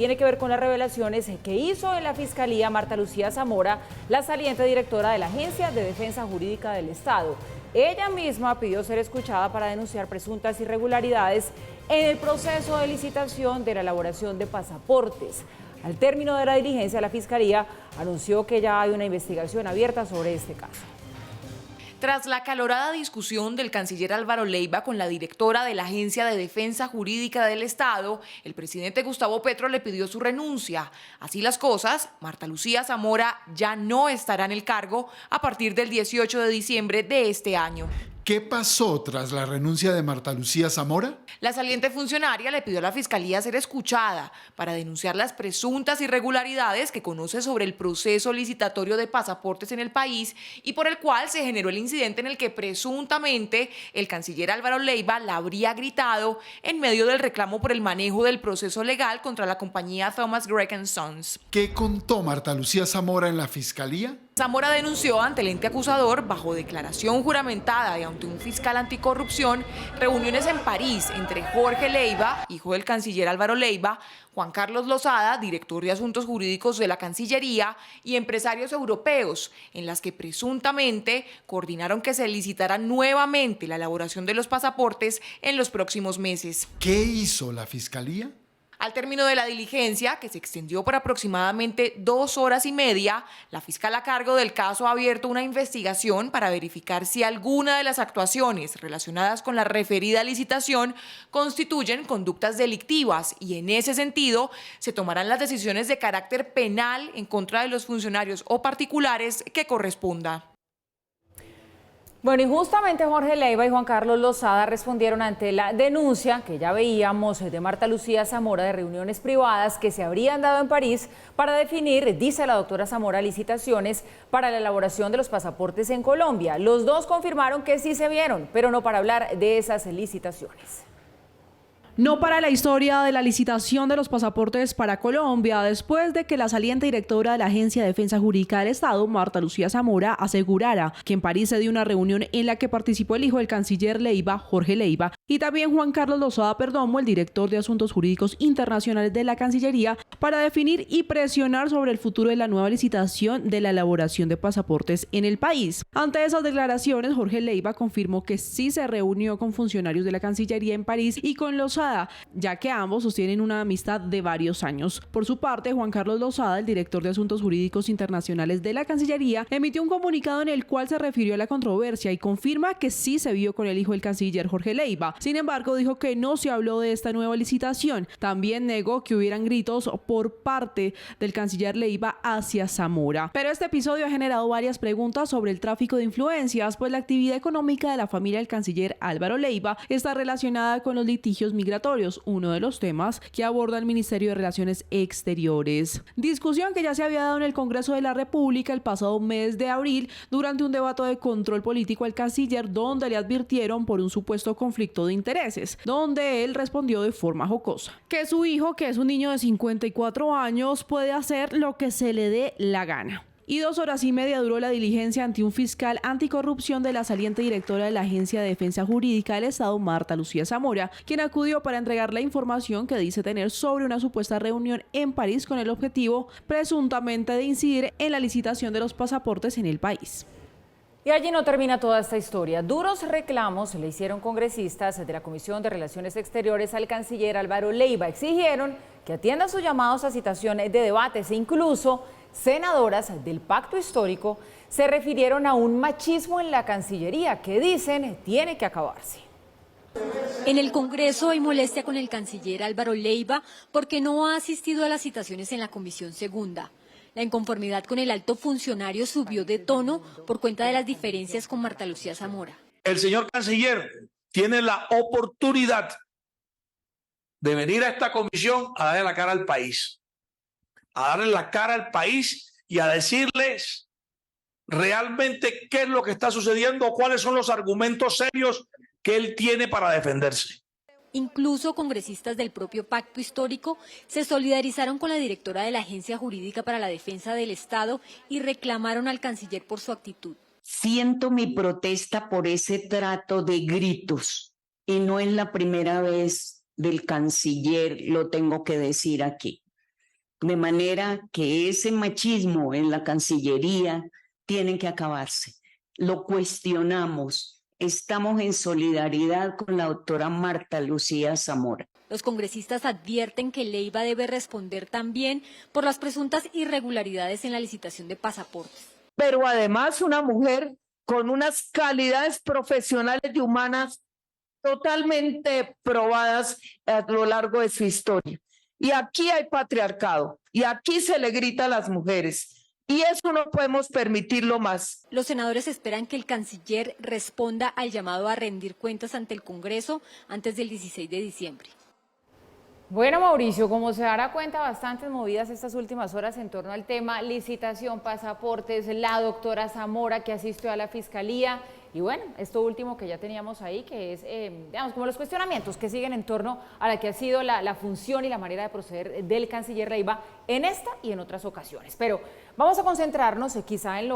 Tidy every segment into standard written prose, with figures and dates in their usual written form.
tiene que ver con las revelaciones que hizo en la Fiscalía Marta Lucía Zamora, la saliente directora de la Agencia de Defensa Jurídica del Estado. Ella misma pidió ser escuchada para denunciar presuntas irregularidades en el proceso de licitación de la elaboración de pasaportes. Al término de la diligencia, la Fiscalía anunció que ya hay una investigación abierta sobre este caso. Tras la acalorada discusión del canciller Álvaro Leiva con la directora de la Agencia de Defensa Jurídica del Estado, el presidente Gustavo Petro le pidió su renuncia. Así las cosas, Marta Lucía Zamora ya no estará en el cargo a partir del 18 de diciembre de este año. ¿Qué pasó tras la renuncia de Marta Lucía Zamora? La saliente funcionaria le pidió a la Fiscalía ser escuchada para denunciar las presuntas irregularidades que conoce sobre el proceso licitatorio de pasaportes en el país y por el cual se generó el incidente en el que presuntamente el canciller Álvaro Leiva la habría gritado en medio del reclamo por el manejo del proceso legal contra la compañía Thomas Gregg & Sons. ¿Qué contó Marta Lucía Zamora en la Fiscalía? Zamora denunció ante el ente acusador, bajo declaración juramentada y ante un fiscal anticorrupción, reuniones en París entre Jorge Leiva, hijo del canciller Álvaro Leiva, Juan Carlos Lozada, director de Asuntos Jurídicos de la Cancillería, y empresarios europeos, en las que presuntamente coordinaron que se licitara nuevamente la elaboración de los pasaportes en los próximos meses. ¿Qué hizo la Fiscalía? Al término de la diligencia, que se extendió por aproximadamente 2 horas y media, la fiscal a cargo del caso ha abierto una investigación para verificar si alguna de las actuaciones relacionadas con la referida licitación constituyen conductas delictivas y en ese sentido se tomarán las decisiones de carácter penal en contra de los funcionarios o particulares que corresponda. Bueno, y justamente Jorge Leiva y Juan Carlos Lozada respondieron ante la denuncia que ya veíamos de Marta Lucía Zamora de reuniones privadas que se habrían dado en París para definir, dice la doctora Zamora, licitaciones para la elaboración de los pasaportes en Colombia. Los dos confirmaron que sí se vieron, pero no para hablar de esas licitaciones. No para la historia de la licitación de los pasaportes para Colombia, después de que la saliente directora de la Agencia de Defensa Jurídica del Estado, Marta Lucía Zamora, asegurara que en París se dio una reunión en la que participó el hijo del canciller Leiva, Jorge Leiva, y también Juan Carlos Lozada Perdomo, el director de Asuntos Jurídicos Internacionales de la Cancillería, para definir y presionar sobre el futuro de la nueva licitación de la elaboración de pasaportes en el país. Ante esas declaraciones, Jorge Leiva confirmó que sí se reunió con funcionarios de la Cancillería en París y con Lozada, ya que ambos sostienen una amistad de varios años. Por su parte, Juan Carlos Lozada, el director de Asuntos Jurídicos Internacionales de la Cancillería, emitió un comunicado en el cual se refirió a la controversia y confirma que sí se vio con el hijo del canciller Jorge Leiva. Sin embargo, dijo que no se habló de esta nueva licitación. También negó que hubieran gritos por parte del canciller Leiva hacia Zamora. Pero este episodio ha generado varias preguntas sobre el tráfico de influencias, pues la actividad económica de la familia del canciller Álvaro Leiva está relacionada con los litigios migratorios, uno de los temas que aborda el Ministerio de Relaciones Exteriores. Discusión que ya se había dado en el Congreso de la República el pasado mes de abril durante un debate de control político al canciller, donde le advirtieron por un supuesto conflicto de intereses, donde él respondió de forma jocosa que su hijo, que es un niño de 54 años, puede hacer lo que se le dé la gana. Y 2 horas y media duró la diligencia ante un fiscal anticorrupción de la saliente directora de la Agencia de Defensa Jurídica del Estado, Marta Lucía Zamora, quien acudió para entregar la información que dice tener sobre una supuesta reunión en París con el objetivo presuntamente de incidir en la licitación de los pasaportes en el país. Y allí no termina toda esta historia. Duros reclamos le hicieron congresistas de la Comisión de Relaciones Exteriores al canciller Álvaro Leiva. Exigieron que atienda sus llamados a citación de debates e incluso senadoras del pacto histórico se refirieron a un machismo en la Cancillería que dicen tiene que acabarse. En el Congreso hay molestia con el canciller Álvaro Leiva porque no ha asistido a las citaciones en la Comisión Segunda. La inconformidad con el alto funcionario subió de tono por cuenta de las diferencias con Marta Lucía Zamora. El señor canciller tiene la oportunidad de venir a esta comisión a darle la cara al país. A darle la cara al país y a decirles realmente qué es lo que está sucediendo, cuáles son los argumentos serios que él tiene para defenderse. Incluso congresistas del propio pacto histórico se solidarizaron con la directora de la Agencia Jurídica para la Defensa del Estado y reclamaron al canciller por su actitud. Siento mi protesta por ese trato de gritos y no es la primera vez del canciller, lo tengo que decir aquí. De manera que ese machismo en la Cancillería tiene que acabarse. Lo cuestionamos. Estamos en solidaridad con la doctora Marta Lucía Zamora. Los congresistas advierten que Leiva debe responder también por las presuntas irregularidades en la licitación de pasaportes. Pero además una mujer con unas calidades profesionales y humanas totalmente probadas a lo largo de su historia. Y aquí hay patriarcado, y aquí se le grita a las mujeres, y eso no podemos permitirlo más. Los senadores esperan que el canciller responda al llamado a rendir cuentas ante el Congreso antes del 16 de diciembre. Bueno, Mauricio, como se dará cuenta, bastantes movidas estas últimas horas en torno al tema licitación, pasaportes, la doctora Zamora que asistió a la Fiscalía y bueno, esto último que ya teníamos ahí, que es, digamos, como los cuestionamientos que siguen en torno a la que ha sido la función y la manera de proceder del canciller Leiva en esta y en otras ocasiones. Pero vamos a concentrarnos quizá en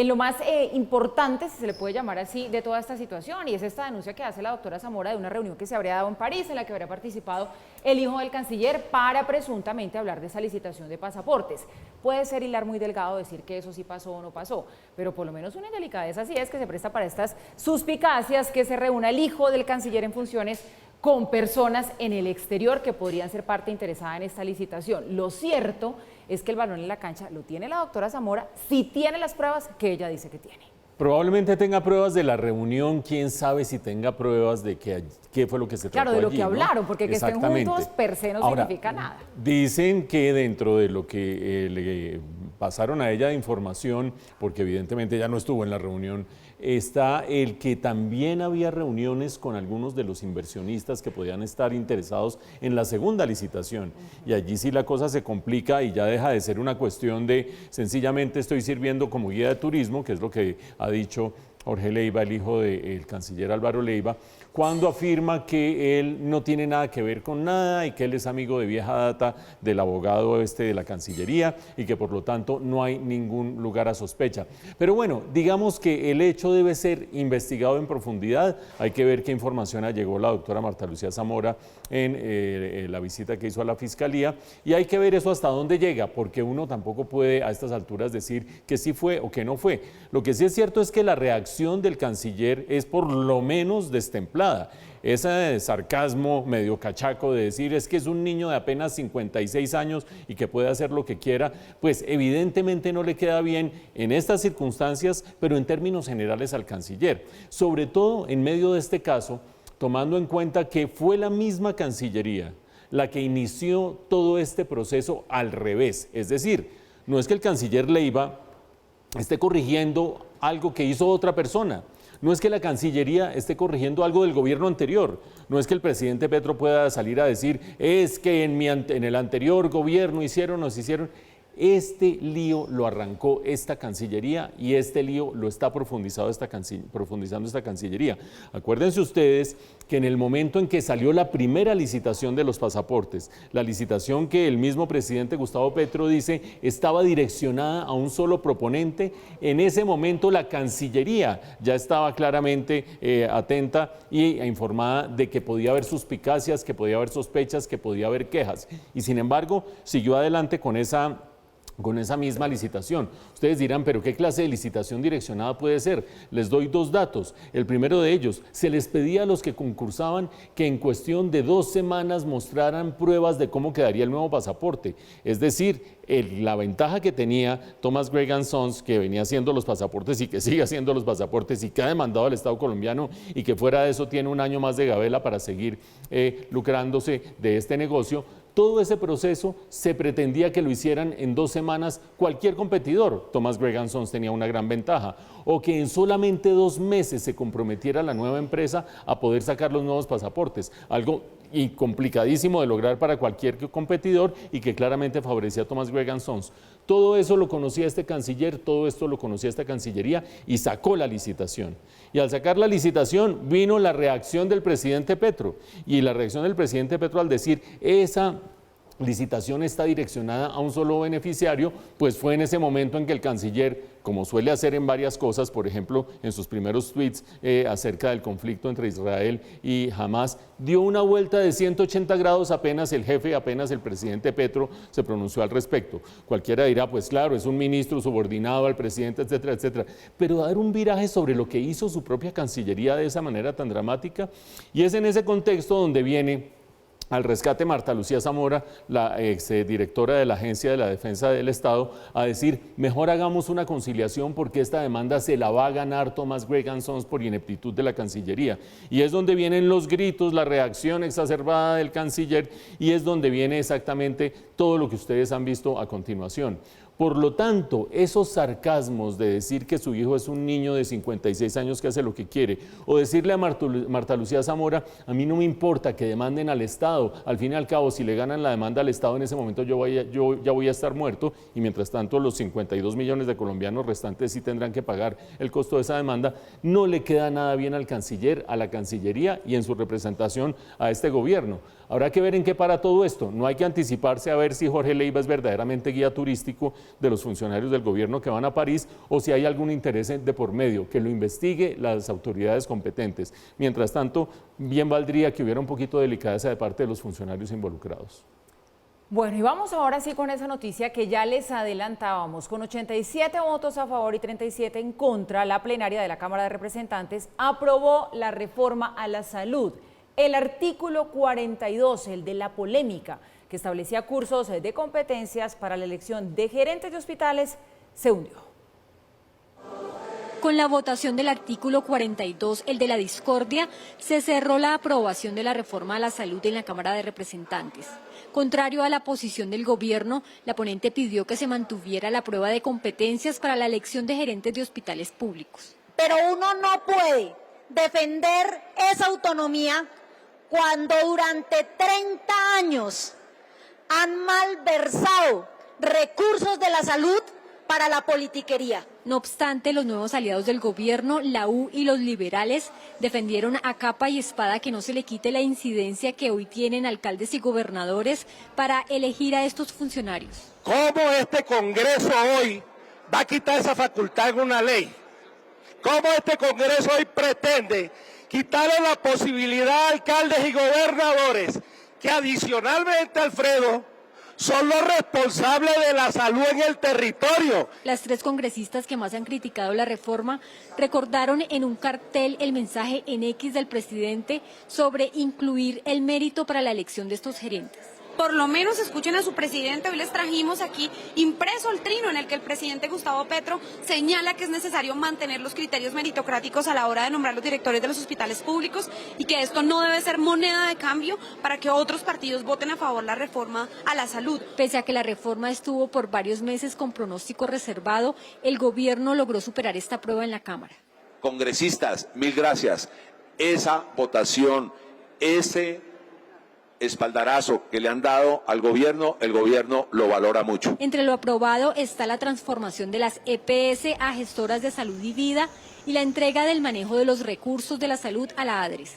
lo más importante, si se le puede llamar así, de toda esta situación, y es esta denuncia que hace la doctora Zamora de una reunión que se habría dado en París, en la que habría participado el hijo del canciller para presuntamente hablar de esa licitación de pasaportes. Puede ser hilar muy delgado decir que eso sí pasó o no pasó, pero por lo menos una indelicadeza sí es que se presta para estas suspicacias, que se reúna el hijo del canciller en funciones con personas en el exterior que podrían ser parte interesada en esta licitación. Lo cierto es que el balón en la cancha lo tiene la doctora Zamora, si tiene las pruebas que ella dice que tiene. Probablemente tenga pruebas de la reunión, quién sabe si tenga pruebas de qué fue lo que se trató Claro, de lo allí, que hablaron, ¿no? porque que estén juntos per se no significa nada. Dicen que dentro de lo que le pasaron a ella de información, porque evidentemente ella no estuvo en la reunión, está el que también había reuniones con algunos de los inversionistas que podían estar interesados en la segunda licitación. Y allí sí la cosa se complica y ya deja de ser una cuestión de sencillamente estoy sirviendo como guía de turismo, que es lo que ha dicho Jorge Leiva, el hijo del canciller Álvaro Leiva, cuando afirma que él no tiene nada que ver con nada y que él es amigo de vieja data del abogado de la Cancillería y que por lo tanto no hay ningún lugar a sospecha. Pero bueno, digamos que el hecho debe ser investigado en profundidad. Hay que ver qué información llegó la doctora Marta Lucía Zamora en la visita que hizo a la Fiscalía y hay que ver eso hasta dónde llega, porque uno tampoco puede a estas alturas decir que sí fue o que no fue. Lo que sí es cierto es que la reacción del canciller es por lo menos destemplada. Ese sarcasmo medio cachaco de decir es que es un niño de apenas 56 años y que puede hacer lo que quiera, pues evidentemente no le queda bien en estas circunstancias, pero en términos generales al canciller. Sobre todo en medio de este caso, tomando en cuenta que fue la misma Cancillería la que inició todo este proceso al revés. Es decir, no es que el canciller Leiva esté corrigiendo algo que hizo otra persona. No es que la Cancillería esté corrigiendo algo del gobierno anterior, no es que el presidente Petro pueda salir a decir es que en el anterior gobierno nos hicieron. Este lío lo arrancó esta Cancillería y este lío lo está profundizando esta Cancillería. Acuérdense ustedes que en el momento en que salió la primera licitación de los pasaportes, la licitación que el mismo presidente Gustavo Petro dice estaba direccionada a un solo proponente, en ese momento la Cancillería ya estaba claramente atenta y informada de que podía haber suspicacias, que podía haber sospechas, que podía haber quejas. Y sin embargo, siguió adelante con esa misma licitación. Ustedes dirán, ¿pero qué clase de licitación direccionada puede ser? Les doy dos datos. El primero de ellos, se les pedía a los que concursaban que en cuestión de 2 semanas mostraran pruebas de cómo quedaría el nuevo pasaporte. Es decir, la ventaja que tenía Thomas Gregg & Sons, que venía haciendo los pasaportes y que sigue haciendo los pasaportes y que ha demandado al Estado colombiano y que fuera de eso tiene un año más de gabela para seguir lucrándose de este negocio. Todo ese proceso se pretendía que lo hicieran en 2 semanas cualquier competidor. Thomas Gregg & Sons tenía una gran ventaja. O que en solamente 2 meses se comprometiera la nueva empresa a poder sacar los nuevos pasaportes. Algo complicadísimo de lograr para cualquier competidor y que claramente favorecía a Thomas Gregg & Sons. Todo eso lo conocía este canciller, todo esto lo conocía esta Cancillería y sacó la licitación. Y al sacar la licitación vino la reacción del presidente Petro. Y la reacción del presidente Petro al decir licitación está direccionada a un solo beneficiario, pues fue en ese momento en que el canciller, como suele hacer en varias cosas, por ejemplo, en sus primeros tweets acerca del conflicto entre Israel y Hamas, dio una vuelta de 180 grados apenas el jefe, apenas el presidente Petro se pronunció al respecto. Cualquiera dirá, pues claro, es un ministro subordinado al presidente, etcétera, etcétera. Pero dar un viraje sobre lo que hizo su propia Cancillería de esa manera tan dramática, y es en ese contexto donde viene al rescate Marta Lucía Zamora, la exdirectora de la Agencia de la Defensa del Estado, a decir, mejor hagamos una conciliación porque esta demanda se la va a ganar Thomas Gregg & Sons por ineptitud de la Cancillería. Y es donde vienen los gritos, la reacción exacerbada del canciller, y es donde viene exactamente todo lo que ustedes han visto a continuación. Por lo tanto, esos sarcasmos de decir que su hijo es un niño de 56 años que hace lo que quiere, o decirle a Marta Lucía Zamora, a mí no me importa que demanden al Estado, al fin y al cabo, si le ganan la demanda al Estado en ese momento yo ya voy a estar muerto, y mientras tanto los 52 millones de colombianos restantes sí tendrán que pagar el costo de esa demanda, no le queda nada bien al canciller, a la Cancillería y en su representación a este gobierno. Habrá que ver en qué para todo esto. No hay que anticiparse a ver si Jorge Leiva es verdaderamente guía turístico de los funcionarios del gobierno que van a París o si hay algún interés de por medio, que lo investigue las autoridades competentes. Mientras tanto, bien valdría que hubiera un poquito de delicadeza de parte de los funcionarios involucrados. Bueno, y vamos ahora sí con esa noticia que ya les adelantábamos. Con 87 votos a favor y 37 en contra, la plenaria de la Cámara de Representantes aprobó la reforma a la salud. El artículo 42, el de la polémica, que establecía cursos de competencias para la elección de gerentes de hospitales, se hundió. Con la votación del artículo 42, el de la discordia, se cerró la aprobación de la reforma a la salud en la Cámara de Representantes. Contrario a la posición del gobierno, la ponente pidió que se mantuviera la prueba de competencias para la elección de gerentes de hospitales públicos. Pero uno no puede defender esa autonomía cuando durante 30 años han malversado recursos de la salud para la politiquería. No obstante, los nuevos aliados del gobierno, la U y los liberales, defendieron a capa y espada que no se le quite la incidencia que hoy tienen alcaldes y gobernadores para elegir a estos funcionarios. ¿Cómo este Congreso hoy va a quitar esa facultad en una ley? ¿Cómo este Congreso hoy pretende quitarle la posibilidad a alcaldes y gobernadores que adicionalmente, Alfredo, son los responsables de la salud en el territorio? Las tres congresistas que más han criticado la reforma recordaron en un cartel el mensaje en X del presidente sobre incluir el mérito para la elección de estos gerentes. Por lo menos escuchen a su presidente. Hoy les trajimos aquí impreso el trino en el que el presidente Gustavo Petro señala que es necesario mantener los criterios meritocráticos a la hora de nombrar los directores de los hospitales públicos y que esto no debe ser moneda de cambio para que otros partidos voten a favor de la reforma a la salud. Pese a que la reforma estuvo por varios meses con pronóstico reservado, el gobierno logró superar esta prueba en la Cámara. Congresistas, mil gracias. Esa votación, ese espaldarazo que le han dado al gobierno, el gobierno lo valora mucho. Entre lo aprobado está la transformación de las EPS a gestoras de salud y vida y la entrega del manejo de los recursos de la salud a la ADRES.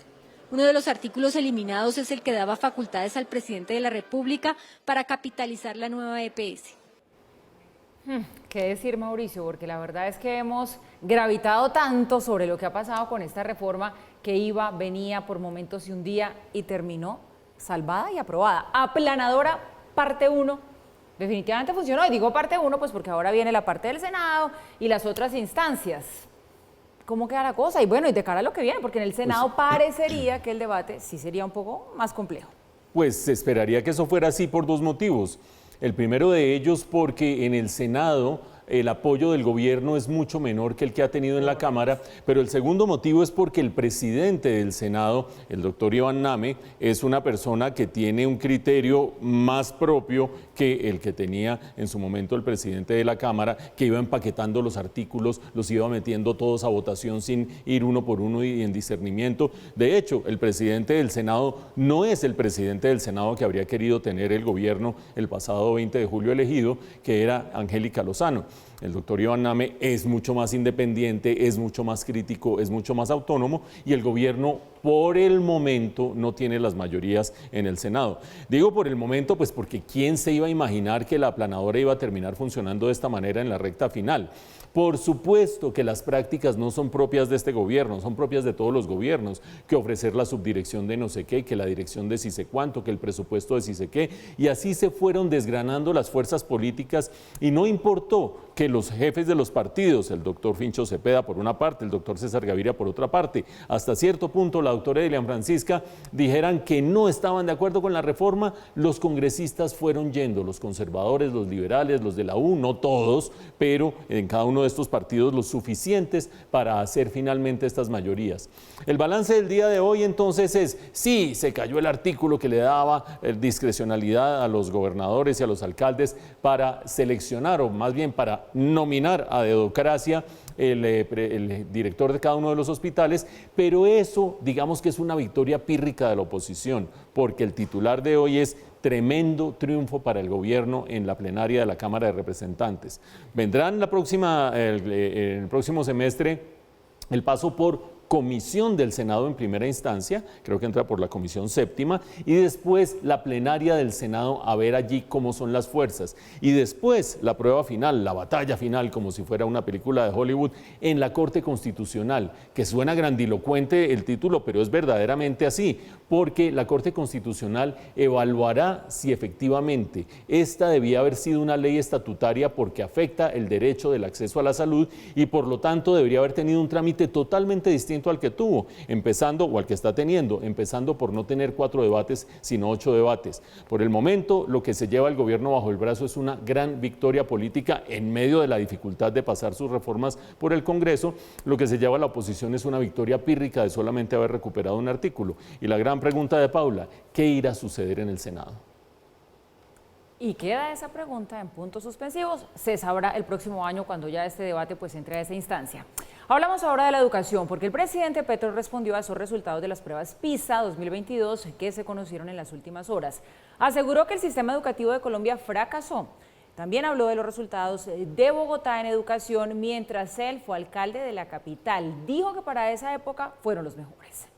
Uno de los artículos eliminados es el que daba facultades al presidente de la República para capitalizar la nueva EPS. ¿Qué decir, Mauricio? Porque la verdad es que hemos gravitado tanto sobre lo que ha pasado con esta reforma que iba, venía por momentos y un día y terminó salvada y aprobada. Aplanadora, parte 1, definitivamente funcionó. Y digo parte 1 pues porque ahora viene la parte del Senado y las otras instancias. ¿Cómo queda la cosa? Y bueno, y de cara a lo que viene, porque en el Senado parecería que el debate sí sería un poco más complejo. Pues se esperaría que eso fuera así por dos motivos. El primero de ellos porque en el Senado el apoyo del gobierno es mucho menor que el que ha tenido en la Cámara, pero el segundo motivo es porque el presidente del Senado, el doctor Iván Name, es una persona que tiene un criterio más propio que el que tenía en su momento el presidente de la Cámara, que iba empaquetando los artículos, los iba metiendo todos a votación sin ir uno por uno y en discernimiento. De hecho, el presidente del Senado no es el presidente del Senado que habría querido tener el gobierno el pasado 20 de julio elegido, que era Angélica Lozano. El doctor Iván Name es mucho más independiente, es mucho más crítico, es mucho más autónomo y el gobierno por el momento no tiene las mayorías en el Senado. Digo por el momento, pues porque ¿quién se iba a imaginar que la aplanadora iba a terminar funcionando de esta manera en la recta final? Por supuesto que las prácticas no son propias de este gobierno, son propias de todos los gobiernos, que ofrecer la subdirección de no sé qué, que la dirección de sí sé cuánto, que el presupuesto de sí sé qué, y así se fueron desgranando las fuerzas políticas y no importó que los jefes de los partidos, el doctor Fincho Cepeda por una parte, el doctor César Gaviria por otra parte, hasta cierto punto la doctora Dilian Francisca, dijeran que no estaban de acuerdo con la reforma, los congresistas fueron yendo, los conservadores, los liberales, los de la U, no todos, pero en cada uno de estos partidos los suficientes para hacer finalmente estas mayorías. El balance del día de hoy entonces es, sí, se cayó el artículo que le daba discrecionalidad a los gobernadores y a los alcaldes para seleccionar, o más bien para nominar a dedocracia el director de cada uno de los hospitales, pero eso digamos que es una victoria pírrica de la oposición, porque el titular de hoy es tremendo triunfo para el gobierno en la plenaria de la Cámara de Representantes. Vendrán el próximo semestre el paso por comisión del Senado en primera instancia, creo que entra por la comisión séptima, y después la plenaria del Senado a ver allí cómo son las fuerzas, y después la prueba final, la batalla final, como si fuera una película de Hollywood, en la Corte Constitucional, que suena grandilocuente el título, pero es verdaderamente así, porque la Corte Constitucional evaluará si efectivamente esta debía haber sido una ley estatutaria porque afecta el derecho del acceso a la salud y por lo tanto debería haber tenido un trámite totalmente distinto al que tuvo, empezando, o al que está teniendo, empezando por no tener 4 debates, sino 8 debates. Por el momento, lo que se lleva el gobierno bajo el brazo es una gran victoria política en medio de la dificultad de pasar sus reformas por el Congreso. Lo que se lleva a la oposición es una victoria pírrica de solamente haber recuperado un artículo. Y la gran pregunta de Paula, ¿qué irá a suceder en el Senado? Y queda esa pregunta en puntos suspensivos, se sabrá el próximo año cuando ya este debate pues entre a esa instancia. Hablamos ahora de la educación, porque el presidente Petro respondió a esos resultados de las pruebas PISA 2022 que se conocieron en las últimas horas. Aseguró que el sistema educativo de Colombia fracasó. También habló de los resultados de Bogotá en educación, mientras él fue alcalde de la capital. Dijo que para esa época fueron los mejores.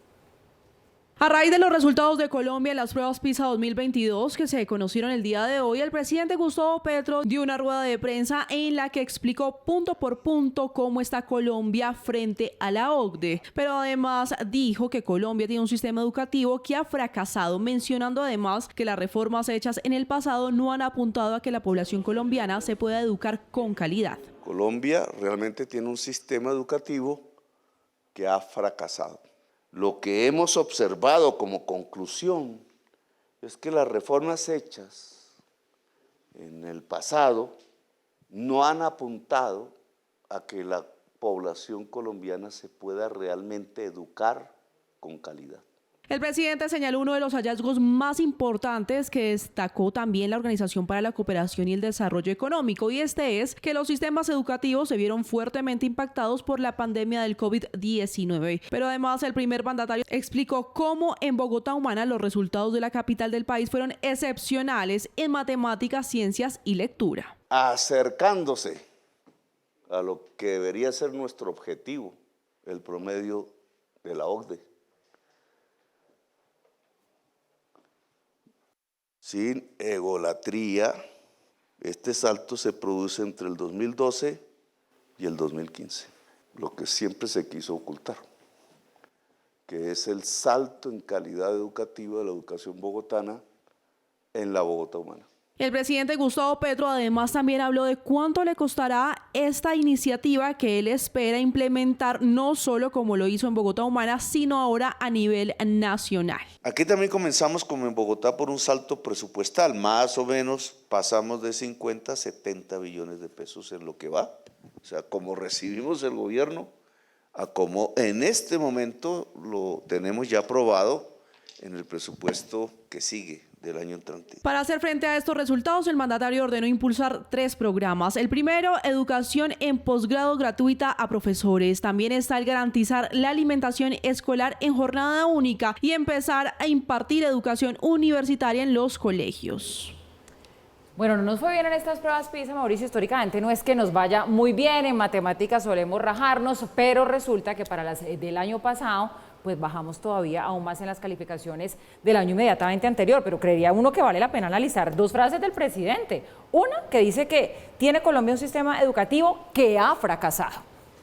A raíz de los resultados de Colombia en las pruebas PISA 2022 que se conocieron el día de hoy, el presidente Gustavo Petro dio una rueda de prensa en la que explicó punto por punto cómo está Colombia frente a la OCDE. Pero además dijo que Colombia tiene un sistema educativo que ha fracasado, mencionando además que las reformas hechas en el pasado no han apuntado a que la población colombiana se pueda educar con calidad. Colombia realmente tiene un sistema educativo que ha fracasado. Lo que hemos observado como conclusión es que las reformas hechas en el pasado no han apuntado a que la población colombiana se pueda realmente educar con calidad. El presidente señaló uno de los hallazgos más importantes que destacó también la Organización para la Cooperación y el Desarrollo Económico, y este es que los sistemas educativos se vieron fuertemente impactados por la pandemia del COVID-19. Pero además el primer mandatario explicó cómo en Bogotá Humana los resultados de la capital del país fueron excepcionales en matemáticas, ciencias y lectura. Acercándose a lo que debería ser nuestro objetivo, el promedio de la OCDE. Sin egolatría, este salto se produce entre el 2012 y el 2015, lo que siempre se quiso ocultar, que es el salto en calidad educativa de la educación bogotana en la Bogotá Humana. El presidente Gustavo Petro además también habló de cuánto le costará esta iniciativa que él espera implementar, no solo como lo hizo en Bogotá Humana, sino ahora a nivel nacional. Aquí también comenzamos como en Bogotá por un salto presupuestal, más o menos pasamos de 50 a 70 billones de pesos en lo que va. O sea, como recibimos el gobierno, a como en este momento lo tenemos ya aprobado en el presupuesto que sigue del año entrante. Para hacer frente a estos resultados, el mandatario ordenó impulsar 3 programas. El primero, educación en posgrado gratuita a profesores. También está el garantizar la alimentación escolar en jornada única y empezar a impartir educación universitaria en los colegios. Bueno, no nos fue bien en estas pruebas PISA, Mauricio. Históricamente no es que nos vaya muy bien, en matemáticas solemos rajarnos, pero resulta que para las del año pasado pues bajamos todavía aún más en las calificaciones del año inmediatamente anterior, pero creería uno que vale la pena analizar dos frases del presidente. Una, que dice que tiene Colombia un sistema educativo que ha fracasado.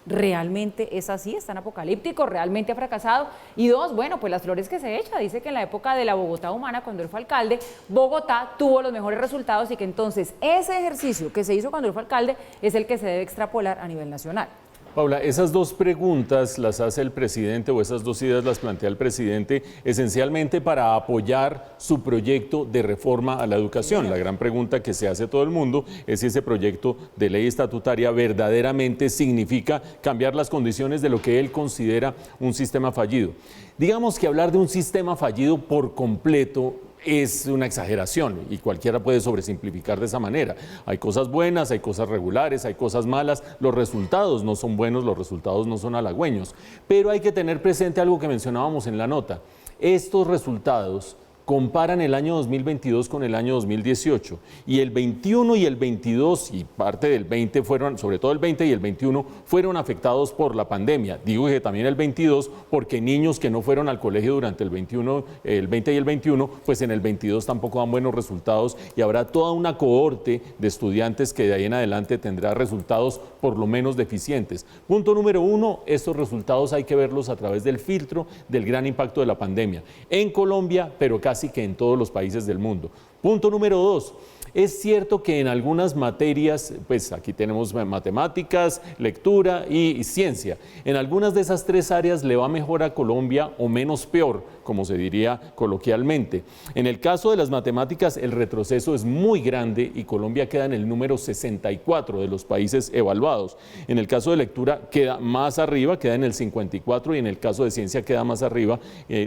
¿Realmente es así? ¿Es tan apocalíptico? ¿Realmente ha fracasado? Y dos, bueno, pues las flores que se echa. Dice que en la época de la Bogotá humana, cuando él fue alcalde, Bogotá tuvo los mejores resultados y que entonces ese ejercicio que se hizo cuando él fue alcalde es el que se debe extrapolar a nivel nacional. Paula, esas dos preguntas las hace el presidente, o esas dos ideas las plantea el presidente esencialmente para apoyar su proyecto de reforma a la educación. La gran pregunta que se hace todo el mundo es si ese proyecto de ley estatutaria verdaderamente significa cambiar las condiciones de lo que él considera un sistema fallido. Digamos que hablar de un sistema fallido por completo es una exageración y cualquiera puede sobresimplificar de esa manera. Hay cosas buenas, hay cosas regulares, hay cosas malas, los resultados no son buenos, los resultados no son halagüeños, pero hay que tener presente algo que mencionábamos en la nota. Estos resultados comparan el año 2022 con el año 2018 y el 21 y el 22 y parte del 20 fueron, sobre todo el 20 y el 21 fueron afectados por la pandemia. Digo que también el 22 porque niños que no fueron al colegio durante el 21, el 20 y el 21, pues en el 22 tampoco dan buenos resultados y habrá toda una cohorte de estudiantes que de ahí en adelante tendrá resultados por lo menos deficientes. Punto número uno, estos resultados hay que verlos a través del filtro del gran impacto de la pandemia en Colombia, pero casi que en todos los países del mundo. Punto número dos, es cierto que en algunas materias, pues aquí tenemos matemáticas, lectura y ciencia, en algunas de esas tres áreas le va mejor a Colombia o menos peor, como se diría coloquialmente. En el caso de las matemáticas, el retroceso es muy grande y Colombia queda en el número 64 de los países evaluados. En el caso de lectura queda más arriba, queda en el 54 y en el caso de ciencia queda más arriba,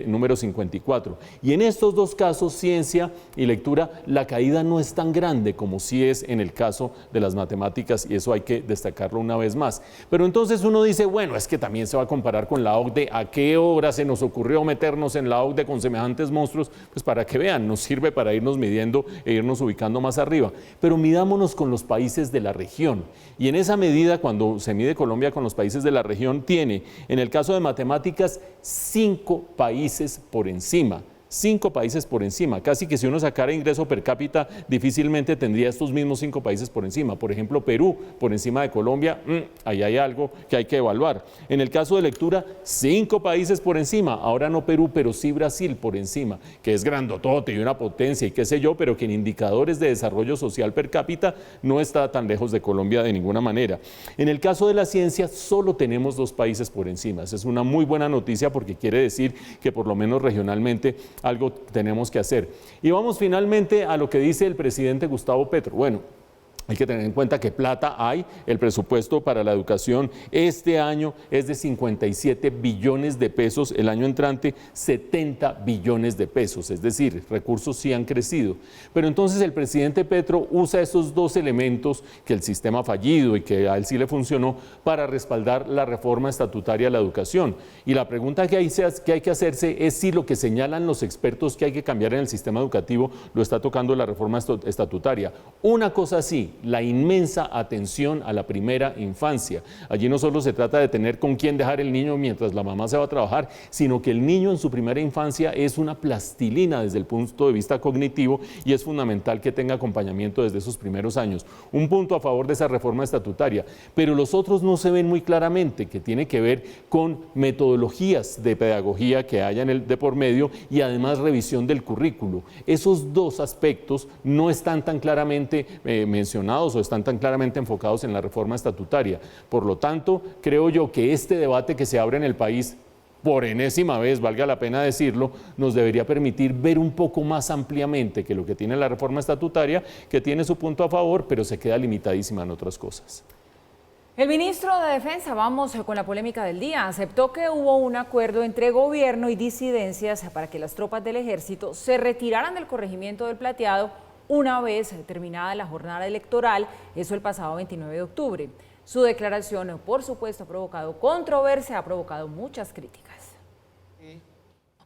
número 54. Y en estos dos casos, ciencia y lectura, la caída no es tan grande como sí es en el caso de las matemáticas y eso hay que destacarlo una vez más. Pero entonces uno dice, bueno, es que también se va a comparar con la OCDE, ¿a qué hora se nos ocurrió meternos en la OCDE con semejantes monstruos? Pues para que vean, nos sirve para irnos midiendo e irnos ubicando más arriba. Pero midámonos con los países de la región y en esa medida, cuando se mide Colombia con los países de la región, tiene, en el caso de matemáticas, 5 países por encima. 5 países por encima, casi que si uno sacara ingreso per cápita difícilmente tendría estos mismos 5 países por encima. Por ejemplo, Perú por encima de Colombia, ahí hay algo que hay que evaluar. En el caso de lectura, 5 países por encima, ahora no Perú, pero sí Brasil por encima, que es grandotote y una potencia y qué sé yo, pero que en indicadores de desarrollo social per cápita no está tan lejos de Colombia de ninguna manera. En el caso de la ciencia, solo tenemos 2 países por encima. Esa es una muy buena noticia porque quiere decir que por lo menos regionalmente algo tenemos que hacer. Y vamos finalmente a lo que dice el presidente Gustavo Petro. Bueno, hay que tener en cuenta que plata hay, el presupuesto para la educación este año es de 57 billones de pesos, el año entrante 70 billones de pesos, es decir, recursos sí han crecido. Pero entonces el presidente Petro usa esos dos elementos, que el sistema fallido y que a él sí le funcionó, para respaldar la reforma estatutaria de la educación. Y la pregunta que hay que hacerse es si lo que señalan los expertos que hay que cambiar en el sistema educativo lo está tocando la reforma estatutaria. Una cosa sí, la inmensa atención a la primera infancia. Allí no solo se trata de tener con quién dejar el niño mientras la mamá se va a trabajar, sino que el niño en su primera infancia es una plastilina desde el punto de vista cognitivo y es fundamental que tenga acompañamiento desde esos primeros años. Un punto a favor de esa reforma estatutaria, pero los otros no se ven muy claramente, que tiene que ver con metodologías de pedagogía que haya de por medio y además revisión del currículo. Esos dos aspectos no están tan claramente mencionados o están tan claramente enfocados en la reforma estatutaria. Por lo tanto, creo yo que este debate que se abre en el país, por enésima vez, valga la pena decirlo, nos debería permitir ver un poco más ampliamente que lo que tiene la reforma estatutaria, que tiene su punto a favor, pero se queda limitadísima en otras cosas. El ministro de Defensa, vamos con la polémica del día, aceptó que hubo un acuerdo entre gobierno y disidencias para que las tropas del ejército se retiraran del corregimiento del Plateado una vez terminada la jornada electoral, eso el pasado 29 de octubre. Su declaración, por supuesto, ha provocado controversia, ha provocado muchas críticas.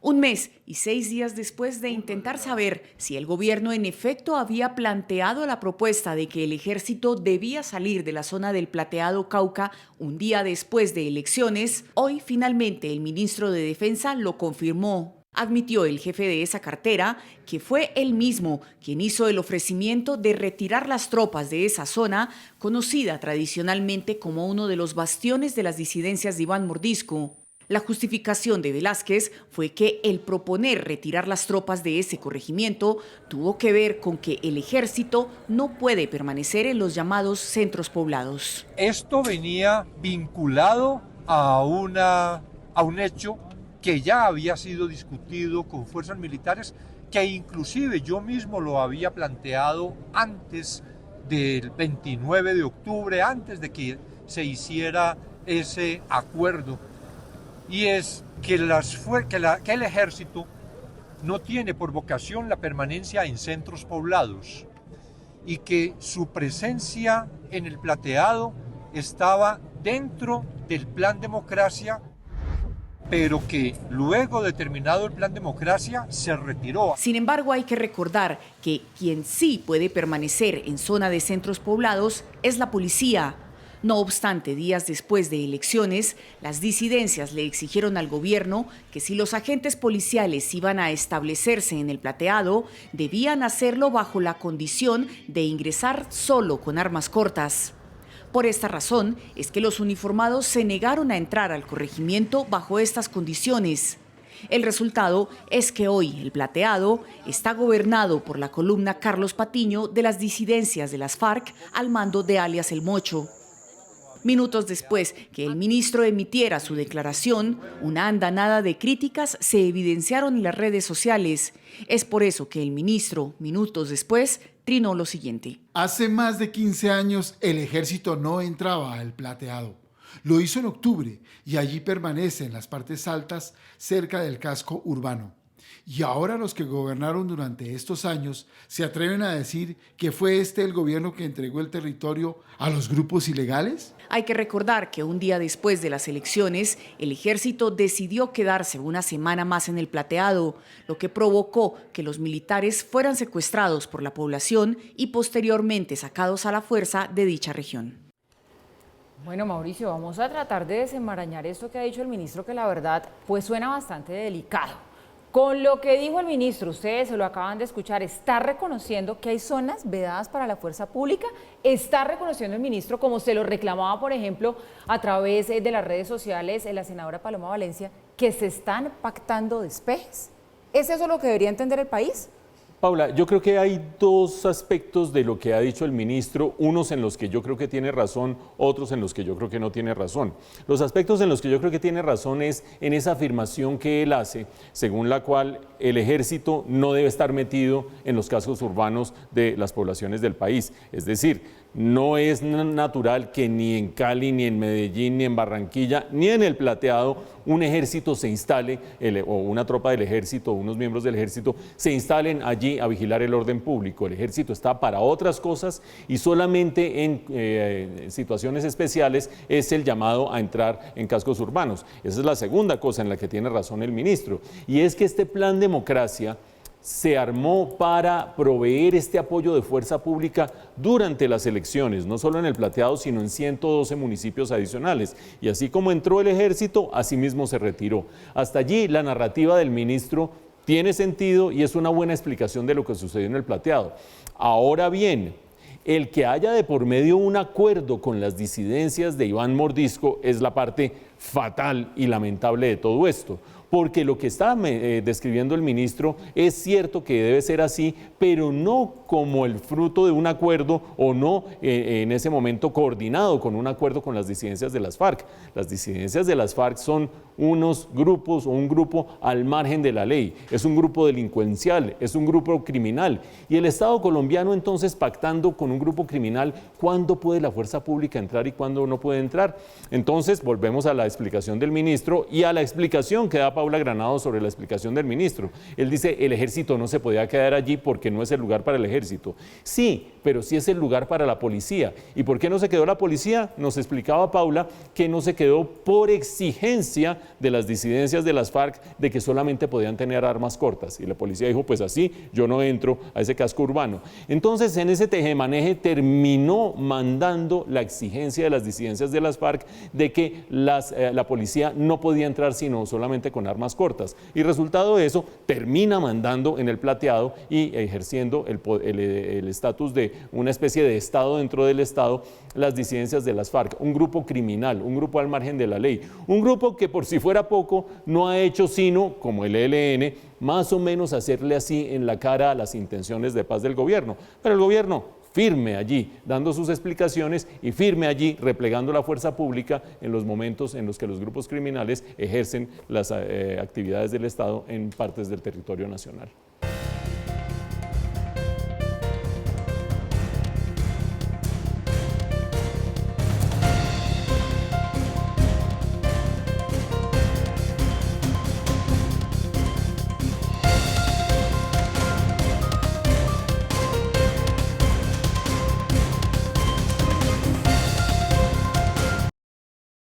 Un mes y 6 días después de intentar saber si el gobierno en efecto había planteado la propuesta de que el ejército debía salir de la zona del Plateado Cauca un día después de elecciones, hoy finalmente el ministro de Defensa lo confirmó. Admitió el jefe de esa cartera que fue él mismo quien hizo el ofrecimiento de retirar las tropas de esa zona, conocida tradicionalmente como uno de los bastiones de las disidencias de Iván Mordisco. La justificación de Velázquez fue que el proponer retirar las tropas de ese corregimiento tuvo que ver con que el ejército no puede permanecer en los llamados centros poblados. Esto venía vinculado a un hecho que ya había sido discutido con fuerzas militares, que inclusive yo mismo lo había planteado antes del 29 de octubre, antes de que se hiciera ese acuerdo. Y es que el ejército no tiene por vocación la permanencia en centros poblados y que su presencia en el Plateado estaba dentro del Plan Democracia, pero que luego de terminado el Plan Democracia se retiró. Sin embargo, hay que recordar que quien sí puede permanecer en zona de centros poblados es la policía. No obstante, días después de elecciones, las disidencias le exigieron al gobierno que si los agentes policiales iban a establecerse en el Plateado, debían hacerlo bajo la condición de ingresar solo con armas cortas. Por esta razón es que los uniformados se negaron a entrar al corregimiento bajo estas condiciones. El resultado es que hoy el Plateado está gobernado por la columna Carlos Patiño de las disidencias de las FARC al mando de alias El Mocho. Minutos después que el ministro emitiera su declaración, una andanada de críticas se evidenciaron en las redes sociales. Es por eso que el ministro, minutos después, trinó lo siguiente. Hace más de 15 años el ejército no entraba al Plateado. Lo hizo en octubre y allí permanece en las partes altas cerca del casco urbano. Y ahora los que gobernaron durante estos años se atreven a decir que fue el gobierno que entregó el territorio a los grupos ilegales. Hay que recordar que un día después de las elecciones, el ejército decidió quedarse una semana más en el Plateado, lo que provocó que los militares fueran secuestrados por la población y posteriormente sacados a la fuerza de dicha región. Bueno, Mauricio, vamos a tratar de desenmarañar esto que ha dicho el ministro, que la verdad pues suena bastante delicado. Con lo que dijo el ministro, ustedes se lo acaban de escuchar, ¿está reconociendo que hay zonas vedadas para la fuerza pública? ¿Está reconociendo el ministro, como se lo reclamaba, por ejemplo, a través de las redes sociales, la senadora Paloma Valencia, que se están pactando despejes? ¿Es eso lo que debería entender el país? Paula, yo creo que hay dos aspectos de lo que ha dicho el ministro, unos en los que yo creo que tiene razón, otros en los que yo creo que no tiene razón. Los aspectos en los que yo creo que tiene razón es en esa afirmación que él hace, según la cual el ejército no debe estar metido en los cascos urbanos de las poblaciones del país. Es decir, no es natural que ni en Cali, ni en Medellín, ni en Barranquilla, ni en el Plateado un ejército se instale, o una tropa del ejército, o unos miembros del ejército se instalen allí a vigilar el orden público. El ejército está para otras cosas y solamente en situaciones especiales es el llamado a entrar en cascos urbanos. Esa es la segunda cosa en la que tiene razón el ministro, y es que este plan Democracia se armó para proveer este apoyo de fuerza pública durante las elecciones, no solo en el Plateado, sino en 112 municipios adicionales. Y así como entró el ejército, así mismo se retiró. Hasta allí la narrativa del ministro tiene sentido y es una buena explicación de lo que sucedió en el Plateado. Ahora bien, el que haya de por medio un acuerdo con las disidencias de Iván Mordisco es la parte fatal y lamentable de todo esto. Porque lo que está describiendo el ministro es cierto que debe ser así, pero no como el fruto de un acuerdo o no en ese momento coordinado con un acuerdo con las disidencias de las FARC. Las disidencias de las FARC son unos grupos o un grupo al margen de la ley, es un grupo delincuencial, es un grupo criminal. Y el Estado colombiano entonces pactando con un grupo criminal, ¿cuándo puede la fuerza pública entrar y cuándo no puede entrar? Entonces volvemos a la explicación del ministro y a la explicación que da Paula Granados sobre la explicación del ministro. Él dice, el ejército no se podía quedar allí porque no es el lugar para el ejército. Sí, pero sí es el lugar para la policía. ¿Y por qué no se quedó la policía? Nos explicaba Paula que no se quedó por exigencia de las disidencias de las FARC de que solamente podían tener armas cortas. Y la policía dijo, pues así yo no entro a ese casco urbano. Entonces, en ese tejemaneje terminó mandando la exigencia de las disidencias de las FARC de que la policía no podía entrar sino solamente con armas cortas. Y resultado de eso, termina mandando en el Plateado y ejerciendo el estatus de una especie de Estado dentro del Estado, las disidencias de las FARC, un grupo criminal, un grupo al margen de la ley, un grupo que por si fuera poco no ha hecho sino, como el ELN, más o menos hacerle así en la cara a las intenciones de paz del gobierno. Pero el gobierno firme allí, dando sus explicaciones y firme allí, replegando la fuerza pública en los momentos en los que los grupos criminales ejercen las actividades del Estado en partes del territorio nacional.